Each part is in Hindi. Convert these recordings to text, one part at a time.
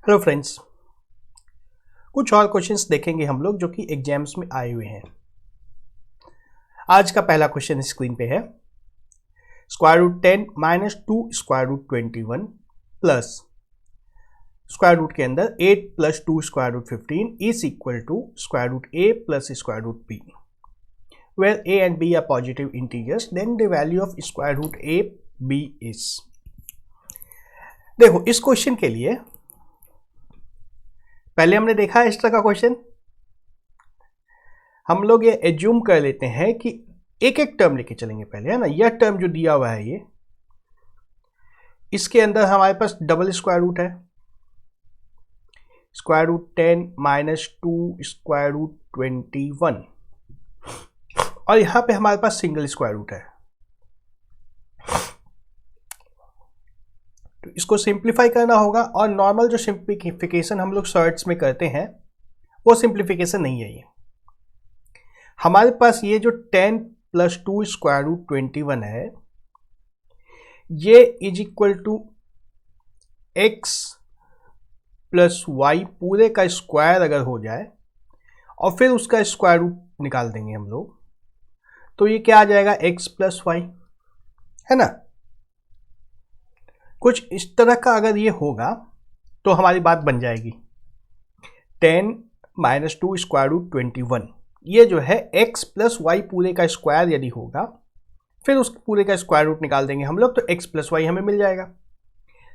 हेलो फ्रेंड्स, कुछ और क्वेश्चंस देखेंगे हम लोग जो कि एग्जाम्स में आए हुए हैं। आज का पहला क्वेश्चन स्क्रीन पे है। Square root 10 minus 2 square root 21 plus square root के अंदर 8 plus 2 square root 15 is equal to square root a plus square root b, where a and b are positive integers, then the value of square root a b is. देखो, इस क्वेश्चन के लिए पहले हमने देखा है इस तरह का क्वेश्चन। हम लोग ये एज्यूम कर लेते हैं कि एक एक टर्म लेके चलेंगे पहले, है ना। यह टर्म जो दिया हुआ है, ये इसके अंदर हमारे पास डबल स्क्वायर रूट है, square root 10 minus 2 square root 21, और यहां पे हमारे पास सिंगल स्क्वायर रूट है। तो इसको सिंप्लीफाई करना होगा, और नॉर्मल जो सिंप्लीफिकेशन हम लोग सर्ट्स में करते हैं वो सिंप्लीफिकेशन नहीं है ये। हमारे पास ये जो 10 प्लस 2 स्क्वायर रूट 21 है, ये is equal to x plus y पूरे का स्क्वायर अगर हो जाए और फिर उसका स्क्वायर रूट निकाल देंगे हम लोग, तो ये क्या आ जाएगा, एक्स प्लस वाई, है ना। कुछ इस तरह का अगर ये होगा तो हमारी बात बन जाएगी। 10 माइनस 2 स्क्वायर रूट 21, ये जो है x प्लस वाई पूरे का स्क्वायर यदि होगा, फिर उस पूरे का स्क्वायर रूट निकाल देंगे हम लोग, तो x प्लस वाई हमें मिल जाएगा।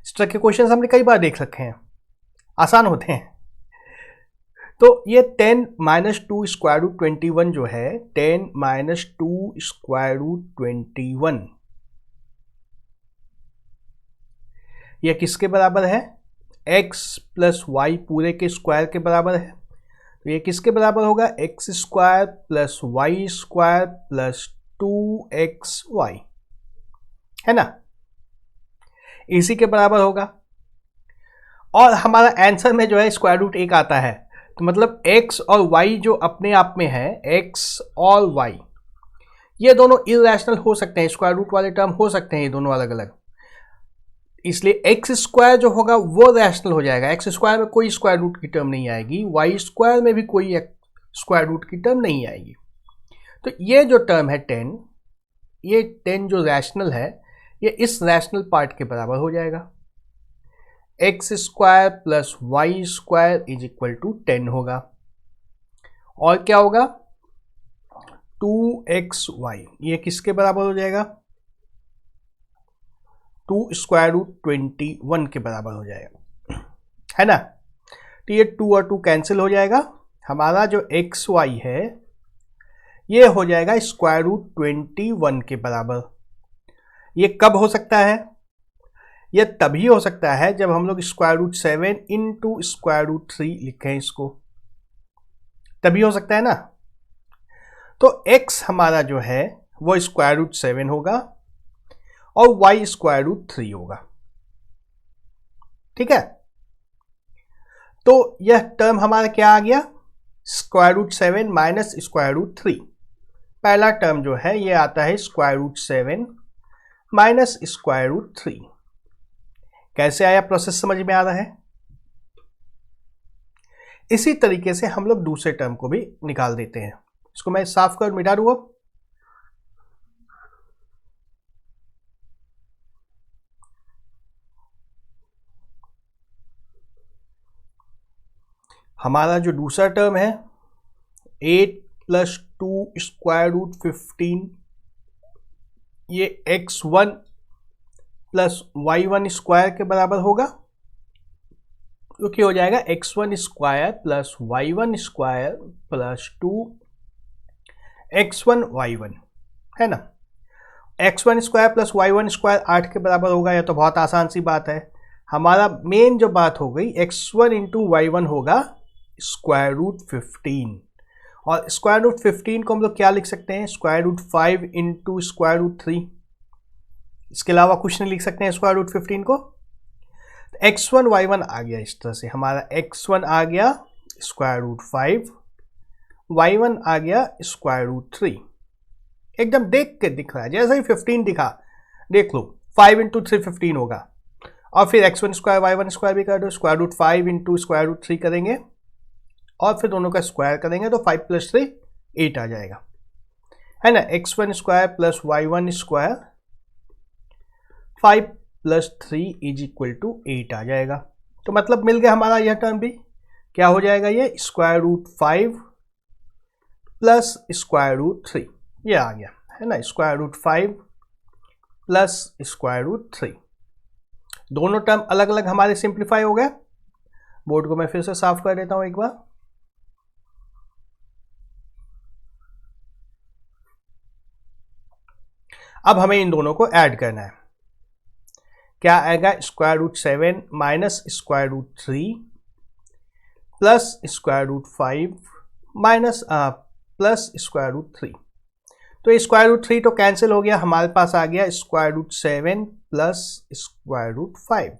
इस तरह के क्वेश्चन हमने कई बार देख रखे हैं, आसान होते हैं। तो ये 10 माइनस 2 स्क्वायर रूट 21 जो है, 10 माइनस 2 स्क्वायर रूट 21, यह किसके बराबर है, x प्लस वाई पूरे के स्क्वायर के बराबर है। तो ये किसके बराबर होगा, x square plus y square plus 2xy, है ना, इसी के बराबर होगा। और हमारा आंसर में जो है स्क्वायर रूट 1 आता है, तो मतलब x और y जो अपने आप में है, x और y ये दोनों इरेशनल हो सकते हैं, स्क्वायर रूट वाले टर्म हो सकते हैं ये दोनों अलग अलग, इसलिए एक्स स्क्वायर जो होगा वो रैशनल हो जाएगा। एक्स स्क्वायर में कोई स्क्वायर रूट की टर्म नहीं आएगी, वाई स्क्वायर में भी कोई स्क्वायर रूट की टर्म नहीं आएगी। तो ये जो टर्म है 10, ये 10 जो रैशनल है, ये इस रैशनल पार्ट के बराबर हो जाएगा। X square plus y square is equal to 10 होगा, और क्या होगा, 2xy, ये किसके बराबर हो जाएगा, 2 स्क्वायर रूट 21 के बराबर हो जाएगा, है ना। तो ये 2 और 2 कैंसिल हो जाएगा, हमारा जो एक्स वाई है ये हो जाएगा स्क्वायर रूट 21 के बराबर। ये कब हो सकता है, ये तभी हो सकता है जब हम लोग square root 7 into square root 3 लिखें इसको, तभी हो सकता है ना। तो x हमारा जो है वो स्क्वायर रूट 7 होगा और y स्क्वायर रूट 3 होगा, ठीक है। तो यह टर्म हमारा क्या आ गया, square root 7 minus square root 3। पहला टर्म जो है ये आता है square root 7 minus square root 3। कैसे आया, प्रोसेस समझ में आ रहा है। इसी तरीके से हम लोग दूसरे टर्म को भी निकाल देते हैं। इसको मैं साफ कर मिटा दूंगा। हमारा जो दूसरा टर्म है 8 प्लस 2 स्क्वायर रूट 15, ये x1 प्लस y1 स्क्वायर के बराबर होगा, जो कि हो जाएगा x1 square plus y1 square plus 2x1 y1, है ना। x1 square plus y1 square 8 के बराबर होगा, यह तो बहुत आसान सी बात है। हमारा मेन जो बात हो गई, x1 इंटू y1 होगा स्क्वायर रूट 15, और स्क्वायर रूट 15 को हम लोग क्या लिख सकते हैं, square root 5 into square root 3। इसके अलावा कुछ नहीं लिख सकते हैं स्क्वायर रूट 15 को। तो x1 y1 आ गया इस तरह से, हमारा x1 आ गया स्क्वायर रूट 5, y1 आ गया स्क्वायर रूट 3। एकदम देख के दिख रहा है, जैसे ही 15 दिखा देख लो, 5 इंटू 3 15 होगा, और फिर x1 स्क्वायर y1 स्क्वायर भी कर दो, square root 5 into square root 3 करेंगे और फिर दोनों का स्क्वायर करेंगे तो 5 + 3 8 आ जाएगा, है ना। x1 square plus y1 square 5 + 3 = 8 आ जाएगा। तो मतलब मिल गया हमारा यह टर्म भी। क्या हो जाएगा ये, square root 5 plus square root 3, ये आ गया, है ना। Square root 5 plus square root 3, दोनों टर्म अलग अलग हमारे सिंप्लीफाई हो गए। बोर्ड को मैं फिर से साफ कर देता हूं एक बार। अब हमें इन दोनों को ऐड करना है। क्या आएगा, square root 7 minus square root 3 plus square root 5 minus plus square root 3। तो स्क्वायर रूट 3 तो कैंसिल हो गया, हमारे पास आ गया square root 7 plus square root 5।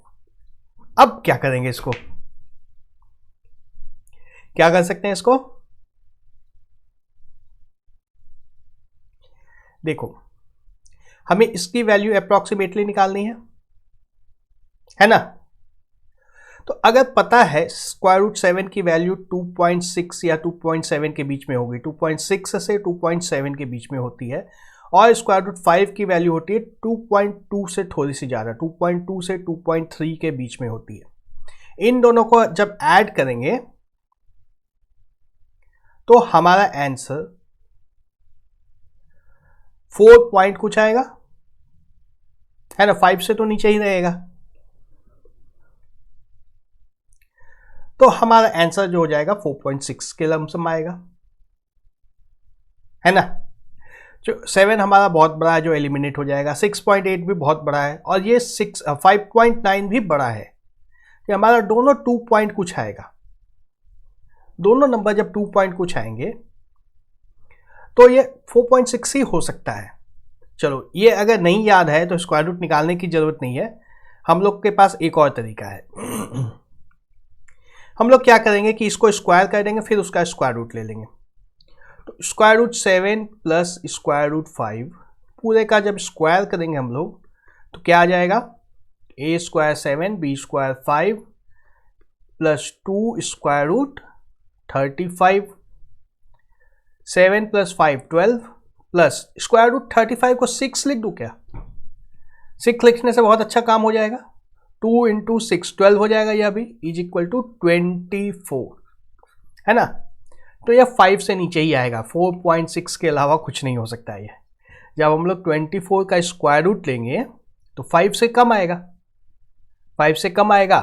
अब क्या करेंगे, इसको क्या कर सकते हैं, इसको देखो, हमें इसकी वैल्यू अप्रॉक्सीमेटली निकालनी है ना। तो अगर पता है स्क्वायर रूट 7 की वैल्यू 2.6 या 2.7 के बीच में होगी, 2.6 से 2.7 के बीच में होती है, और स्क्वायर रूट 5 की वैल्यू होती है 2.2 से थोड़ी सी ज़्यादा, 2.2 से 2.3 के बीच में होती है। इन दोनों को जब ऐड करेंगे तो हमारा आंसर 4 पॉइंट कुछ आएगा, है ना। 5 से तो नीचे ही रहेगा, तो हमारा आंसर जो हो जाएगा 4.6 के लमसम आएगा, है ना। जो 7 हमारा बहुत बड़ा है जो एलिमिनेट हो जाएगा, 6.8 भी बहुत बड़ा है, और ये 5.9 भी बड़ा है। कि हमारा दोनों 2 पॉइंट कुछ आएगा, दोनों नंबर जब 2 पॉइंट कुछ आएंगे तो ये 4.6 ही हो सकता है। चलो, ये अगर नहीं याद है तो स्क्वायर रूट निकालने की जरूरत नहीं है, हम लोग के पास एक और तरीका है। हम लोग क्या करेंगे कि इसको स्क्वायर कर देंगे, फिर उसका स्क्वायर रूट ले लेंगे। तो square root 7 plus square root 5 पूरे का जब स्क्वायर करेंगे हम लोग तो क्या आ जाएगा, a square 7 b square 5 plus 2 square root 35, 7 + 5 12 plus square root 35 को 6 लिख दूं क्या, 6 लिखने से बहुत अच्छा काम हो जाएगा। 2 × 6 12 हो जाएगा, यह भी = 24, है ना। तो यह 5 से नीचे ही आएगा, 4.6 के अलावा कुछ नहीं हो सकता है। जब हम लोग 24 का स्क्वायर रूट लेंगे तो 5 से कम आएगा, 5 से कम आएगा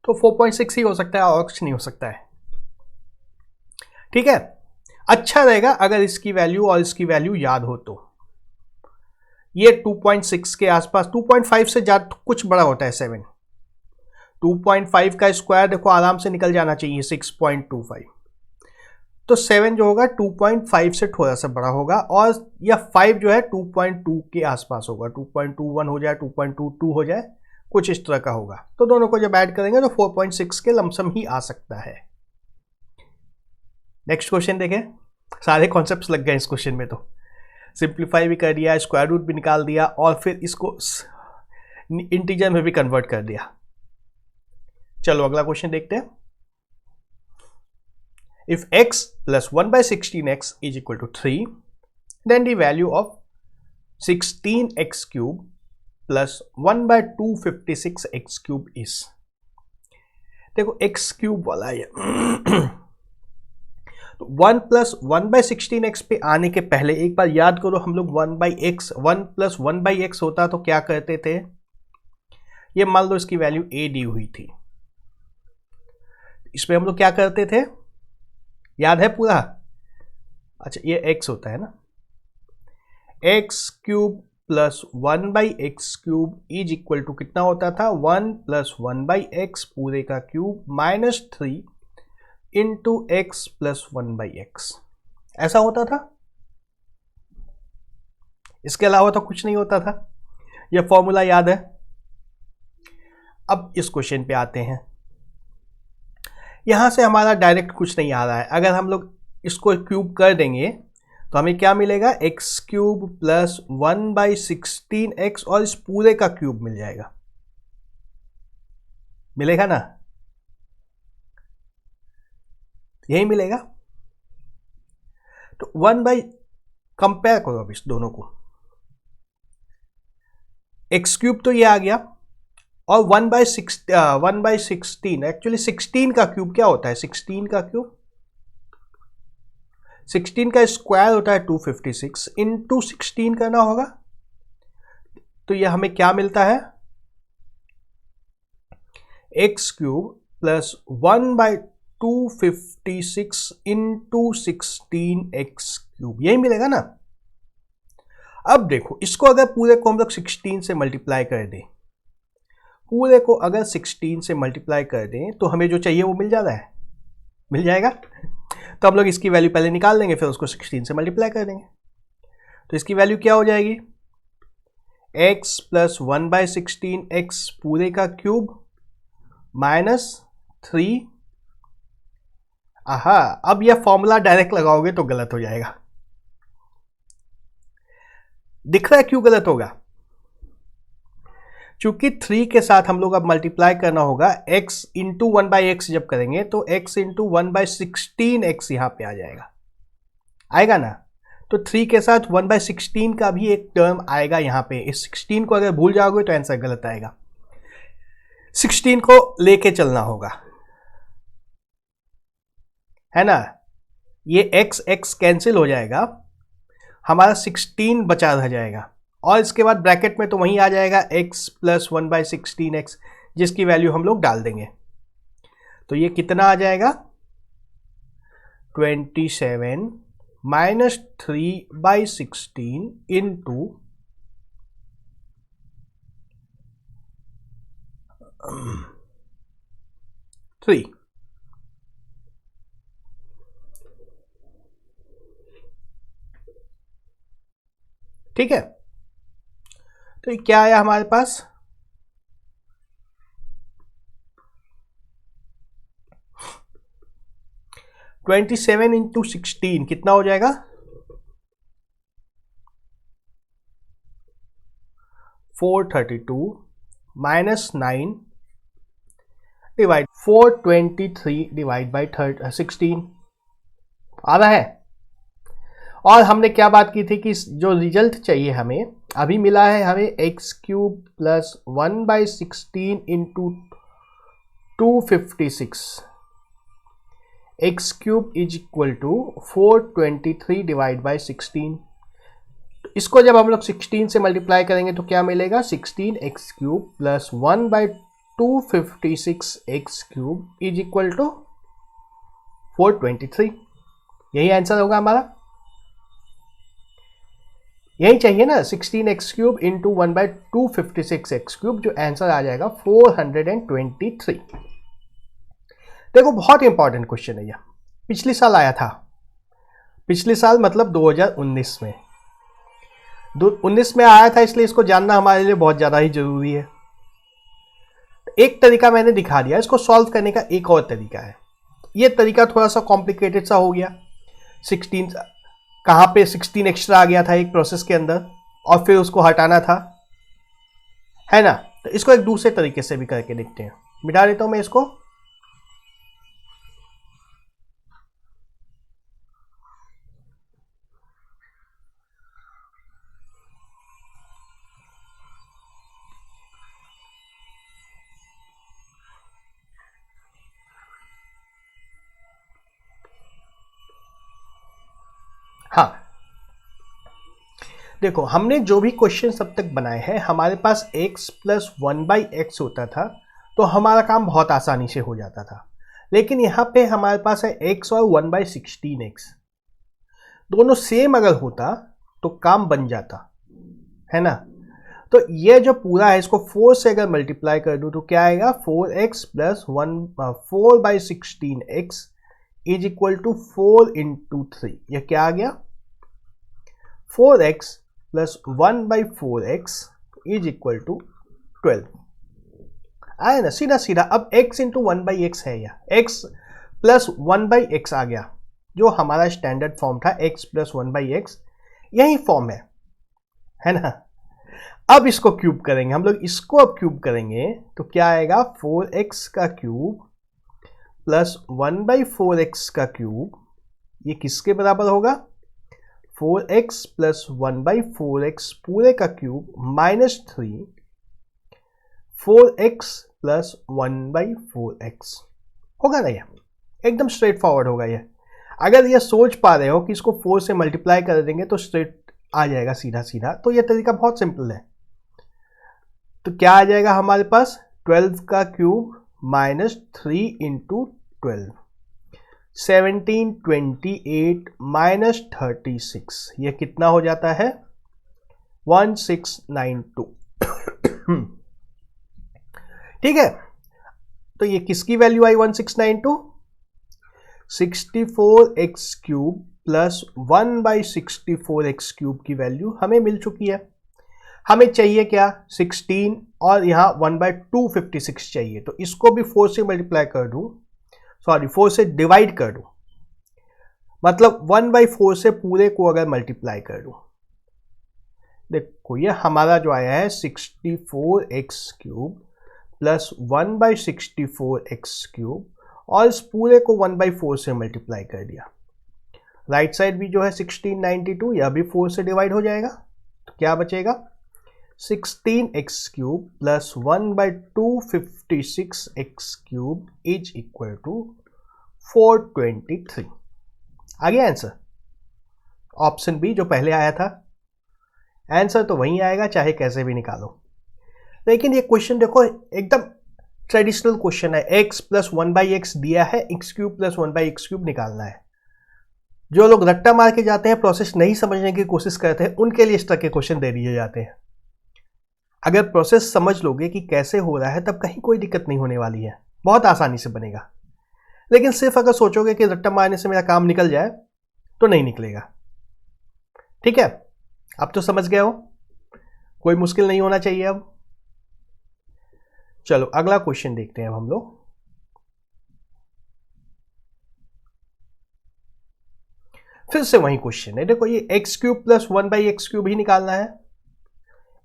तो 4.6 ही हो सकता है, और कुछ नहीं हो सकता है। ठीक है, अच्छा रहेगा अगर इसकी वैल्यू और इसकी वैल्यू याद हो तो। ये 2.6 के आसपास, 2.5 से ज्यादा कुछ बड़ा होता है 7, 2.5 का स्क्वायर देखो आराम से निकल जाना चाहिए 6.25, तो 7 जो होगा 2.5 से थोड़ा सा बड़ा होगा, और यह 5 जो है 2.2 के आसपास होगा, 2.21 हो जाए, 2.22 हो जाए, कुछ इस तरह का होगा। तो दोनों को जब ऐड करेंगे तो 4.6 के लमसम ही आ सकता है। नेक्स्ट क्वेश्चन देखें, सारे कॉन्सेप्ट्स लग गए इस क्वेश्चन में, तो सिंप्लीफाई भी कर दिया, स्क्वायर रूट भी निकाल दिया, और फिर इसको इंटीजर में भी कन्वर्ट कर दिया। चलो अगला क्वेश्चन देखते हैं। If x plus 1/16x is equal to 3, then the value of 16x cube plus 1/256x cube is। देखो x क्यूब वाला है, तो 1 + 1/16x पे आने के पहले एक बार याद करो, हम लोग 1/x 1 + 1/x होता तो क्या करते थे, ये मान लो इसकी वैल्यू a दी हुई थी, इसमें हम लोग क्या करते थे, याद है पूरा। अच्छा, ये x होता है ना, x cube plus 1/x³ is equal to कितना होता था, 1 + 1/x पूरे का cube minus 3 into x + 1/x, ऐसा होता था। इसके अलावा तो कुछ नहीं होता था, यह फॉर्मूला याद है। अब इस क्वेश्चन पे आते हैं, यहां से हमारा डायरेक्ट कुछ नहीं आ रहा है, अगर हम लोग इसको क्यूब कर देंगे तो हमें क्या मिलेगा, x³ + 1/16x, और इस पूरे का क्यूब मिल जाएगा। मिलेगा ना, यही मिलेगा। तो 1 बाई, कंपेयर करो अब इस दोनों को, एक्स क्यूब तो ये आ गया, और 1/16, एक्चुअली 16 का क्यूब क्या होता है, 16 का क्यूब, 16 का स्क्वायर होता है 256, इंटू 16 करना होगा। तो ये हमें क्या मिलता है, x cube plus 1/256 into 16 x cube, यही मिलेगा ना। अब देखो इसको अगर पूरे को हम लोग 16 से मल्टीप्लाई कर दें, पूरे को अगर 16 से मल्टीप्लाई कर दें तो हमें जो चाहिए वो मिल जाता है, मिल जाएगा। तो हम लोग इसकी वैल्यू पहले निकाल देंगे, फिर उसको 16 से मल्टीप्लाई कर देंगे। तो इसकी वैल्यू क्या हो जाएगी, x प्लस 1/16 एक्स पूरे का क्यूब माइनस 3। आहा, अब यह फॉर्मूला डायरेक्ट लगाओगे तो गलत हो जाएगा। दिख रहा है क्यों गलत होगा, चूंकि 3 के साथ हम लोग अब मल्टीप्लाई करना होगा, x इंटू 1/x जब करेंगे तो x इंटू 1/16 एक्स यहां पे आ जाएगा, आएगा ना। तो 3 के साथ 1/16 का भी एक टर्म आएगा यहां पे, इस 16 को अगर भूल जाओगे तो आंसर गलत आएगा, 16 को लेके चलना होगा, है ना। ये x कैंसिल हो जाएगा, हमारा 16 बचा रह जाएगा, और इसके बाद ब्रैकेट में तो वहीं आ जाएगा x प्लस 1/16 एक्स, जिसकी वैल्यू हम लोग डाल देंगे। तो ये कितना आ जाएगा, 27 माइनस 3/16 इंटू 3। ठीक है, तो ये क्या आया हमारे पास, 27 इंटू 16 कितना हो जाएगा, 432 माइनस 9 डिवाइड 423 डिवाइड बाई 16 आ रहा है। और हमने क्या बात की थी कि जो रिजल्ट चाहिए हमें अभी मिला है, हमें x cube plus 1/16 into 256 x cube is equal to 423 divide by 16। इसको जब हम लोग 16 से मल्टीप्लाई करेंगे तो क्या मिलेगा, 16 x cube plus 1/256 x cube is equal to 423। यही आंसर होगा हमारा, यही चाहिए ना, 16 x cube into 1/256 x cube, जो आंसर आ जाएगा 423। देखो बहुत इंपॉर्टेंट क्वेश्चन है यह, पिछले साल आया था, पिछले साल मतलब 2019 में, 19 में आया था, इसलिए इसको जानना हमारे लिए बहुत ज़्यादा ही जरूरी है। एक तरीका मैंने दिखा दिया, इसको सॉल्व करने का एक और तरीका है। ये तरीका थोड़ा सा कॉम्प्लिकेटेड सा हो गया, 16 कहाँ पे 16 एक्स्ट्रा आ गया था एक प्रोसेस के अंदर, और फिर उसको हटाना था, है ना। तो इसको एक दूसरे तरीके से भी करके देखते हैं, मिटा देता हूं मैं इसको। हाँ देखो, हमने जो भी क्वेश्चन अब तक बनाए हैं, हमारे पास x प्लस 1/x होता था तो हमारा काम बहुत आसानी से हो जाता था। लेकिन यहाँ पे हमारे पास है x और 1/16x, दोनों सेम अगर होता तो काम बन जाता, है ना। तो ये जो पूरा है इसको 4 से अगर मल्टीप्लाई कर दूं तो क्या आएगा, 4x plus 4/16x is equal to 4 into 3। यह क्या आ गया, 4x plus 1/4x is equal to 12। आया ना सीधा सीधा। अब x इंटू 1/x है, या x प्लस 1/x आ गया, जो हमारा स्टैंडर्ड फॉर्म था x प्लस 1/x, यही फॉर्म है ना। अब इसको क्यूब करेंगे हम लोग, इसको अब क्यूब करेंगे तो क्या आएगा 4x का क्यूब प्लस 1/4x का क्यूब, ये किसके बराबर होगा 4x प्लस 1/4x पूरे का cube minus 3 4x plus 1/4x होगा ना। ये एकदम स्ट्रेट फॉरवर्ड होगा। ये अगर ये सोच पा रहे हो कि इसको 4 से मल्टीप्लाई कर देंगे तो स्ट्रेट आ जाएगा सीधा सीधा, तो ये तरीका बहुत सिंपल है। तो क्या आ जाएगा हमारे पास 12 का क्यूब माइनस 3 इंटू 12, 17, 28 माइनस 36, ये कितना हो जाता है 1692। ठीक है, तो ये किसकी वैल्यू आई 1692, 64x cube plus 1/64x cube की वैल्यू हमें मिल चुकी है। हमें चाहिए क्या 16 और यहाँ 1/256 चाहिए, तो इसको भी 4 से मल्टीप्लाई कर दूं, सॉरी 4 से डिवाइड कर दूं, मतलब 1/4 से पूरे को अगर मल्टीप्लाई कर दूं, देखो ये हमारा जो आया है 64x cube plus 1/64x cube और इस पूरे को 1/4 से मल्टीप्लाई कर दिया। राइट साइड भी जो है 1692, यह भी 4 से डिवाइड हो जाएगा, तो क्या बचेगा 16x cube plus 1/256x cube is equal to 423। आ गया आंसर, ऑप्शन बी जो पहले आया था, आंसर तो वहीं आएगा चाहे कैसे भी निकालो। लेकिन ये क्वेश्चन देखो एकदम ट्रेडिशनल क्वेश्चन है, x प्लस 1/x दिया है, x cube plus 1/x cube निकालना है। जो लोग रट्टा मार के जाते हैं, प्रोसेस नहीं समझने की कोशिश करते हैं, उनके लिए इस तरह के क्वेश्चन दे दिए जाते हैं। अगर प्रोसेस समझ लोगे कि कैसे हो रहा है तब कहीं कोई दिक्कत नहीं होने वाली है, बहुत आसानी से बनेगा। लेकिन सिर्फ अगर सोचोगे कि रट्टा मारने से मेरा काम निकल जाए तो नहीं निकलेगा। ठीक है, अब तो समझ गए हो, कोई मुश्किल नहीं होना चाहिए। अब चलो अगला क्वेश्चन देखते हैं अब हम लोग। फिर से वही क्वेश्चन है, देखो ये x cube plus 1/x cube ही निकालना है,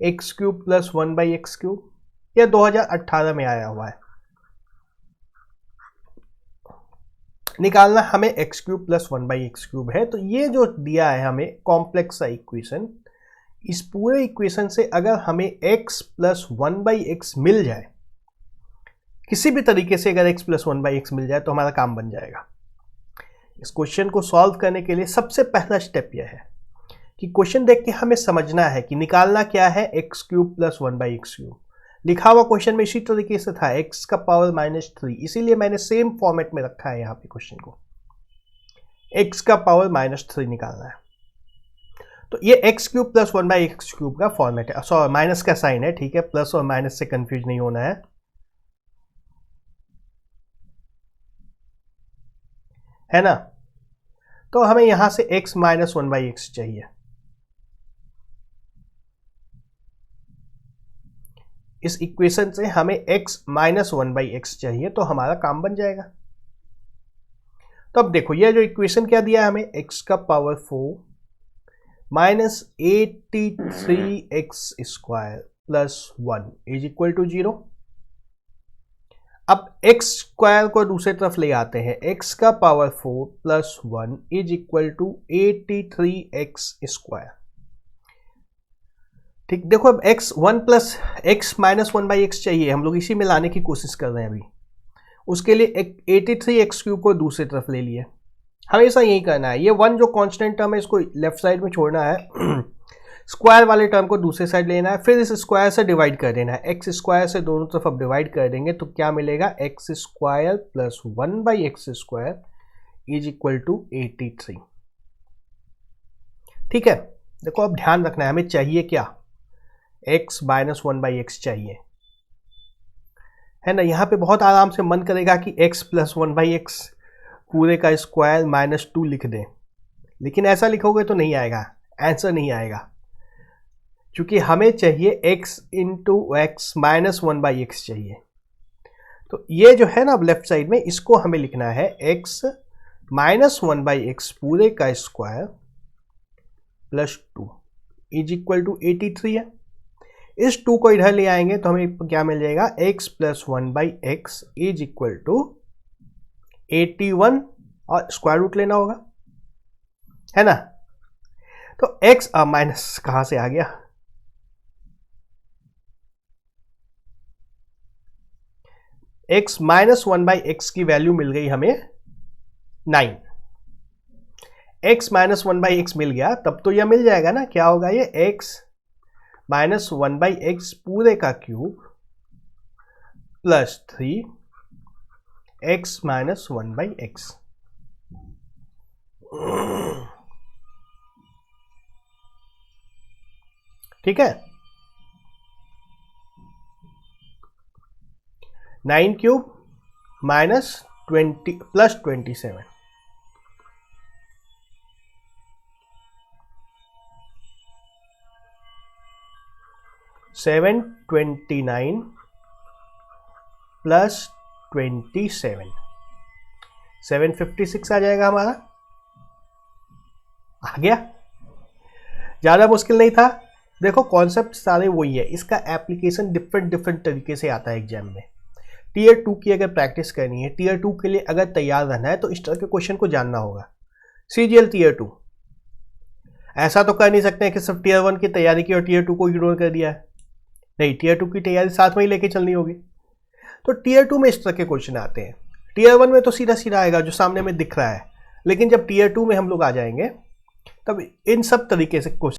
x cube plus 1/x cube, यह 2018 में आया हुआ है। निकालना हमें x cube plus 1/x cube है। तो ये जो दिया है हमें कॉम्प्लेक्स सा इक्वेशन, इस पूरे इक्वेशन से अगर हमें x प्लस 1/x मिल जाए, किसी भी तरीके से अगर x प्लस 1/x मिल जाए तो हमारा काम बन जाएगा। इस क्वेश्चन को सॉल्व करने के लिए सबसे पहला स्टेप यह है कि क्वेश्चन देख के हमें समझना है कि निकालना क्या है x cube plus 1/x cube. लिखा हुआ क्वेश्चन में इसी तरीके से था, x का पावर -3, इसीलिए मैंने सेम फॉर्मेट में रखा है यहाँ पे क्वेश्चन को, x का पावर -3 निकालना है। तो ये x cube plus 1/x cube का फॉर्मेट है, सॉरी माइनस का साइन है, ठीक है, प्लस और माइनस से कंफ्यूज नहीं होना है ना। तो हमें यहां से x माइनस 1/x चाहिए, इस इक्वेशन से हमें x माइनस 1/x चाहिए, तो हमारा काम बन जाएगा। तो अब देखो ये जो इक्वेशन क्या दिया है हमें, x का power 4 minus 83x square plus 1 is equal to 0। अब x स्क्वायर को दूसरी तरफ ले आते हैं, x का power 4 plus 1 is equal to 83x square. ठीक, देखो अब x 1 plus x minus 1/x चाहिए, हम लोग इसी में लाने की कोशिश कर रहे हैं अभी। उसके लिए 83x क्यूब को दूसरी तरफ ले लिए, हमेशा यही करना है। ये 1 जो कांस्टेंट टर्म है इसको लेफ्ट साइड में छोड़ना है, स्क्वायर वाले टर्म को दूसरे साइड लेना है, फिर इस स्क्वायर से डिवाइड कर देना है। एक्स स्क्वायर से दोनों तरफ अब डिवाइड कर देंगे तो क्या मिलेगा, x square plus 1/x square is equal to 83। ठीक है, देखो अब ध्यान रखना है, हमें चाहिए क्या, x माइनस 1/x चाहिए, है ना। यहाँ पे बहुत आराम से मन करेगा कि x प्लस 1/x पूरे का स्क्वायर -2 लिख दें, लेकिन ऐसा लिखोगे तो नहीं आएगा, आंसर नहीं आएगा, क्योंकि हमें चाहिए x into x minus 1/x चाहिए। तो ये जो है ना अब लेफ्ट साइड में, इसको हमें लिखना है x माइनस 1/x पूरे का square plus 2 is equal to 83 है। इस 2 को इधर ले आएंगे तो हमें क्या मिल जाएगा, x plus 1/x is equal to 81 और स्क्वायर रूट लेना होगा, है ना। तो x माइनस कहां से आ गया, x माइनस 1/x की वैल्यू मिल गई हमें 9। x माइनस 1/x मिल गया तब तो यह मिल जाएगा ना, क्या होगा ये, x माइनस 1/x पूरे का cube plus 3x minus 1/x। ठीक है, 9 क्यूब माइनस 20 प्लस 27, 729 प्लस 27, 756 आ जाएगा हमारा। आ गया, ज़्यादा मुश्किल नहीं था। देखो कॉन्सेप्ट सारे वही है, इसका एप्लीकेशन डिफरेंट तरीके से आता है एग्जाम में। टीयर 2 की अगर प्रैक्टिस करनी है, टीयर 2 के लिए अगर तैयार रहना है तो इस तरह के क्वेश्चन को जानना होगा। सीजीएल टीयर 2, ऐसा तो कर नहीं सकते हैं कि सिर्फ टीयर 1 की तैयारी की और टीयर 2 को इग्नोर कर दिया है। नहीं, टीयर 2 की तैयारी साथ में ही लेके चलनी होगी। तो टीयर 2 में इस तरह के क्वेश्चन आते हैं। टीयर 1 में तो सीधा सीधा आएगा जो सामने में दिख रहा है, लेकिन जब टीयर 2 में हम लोग आ जाएंगे तब इन सब तरीके से क्वेश्चन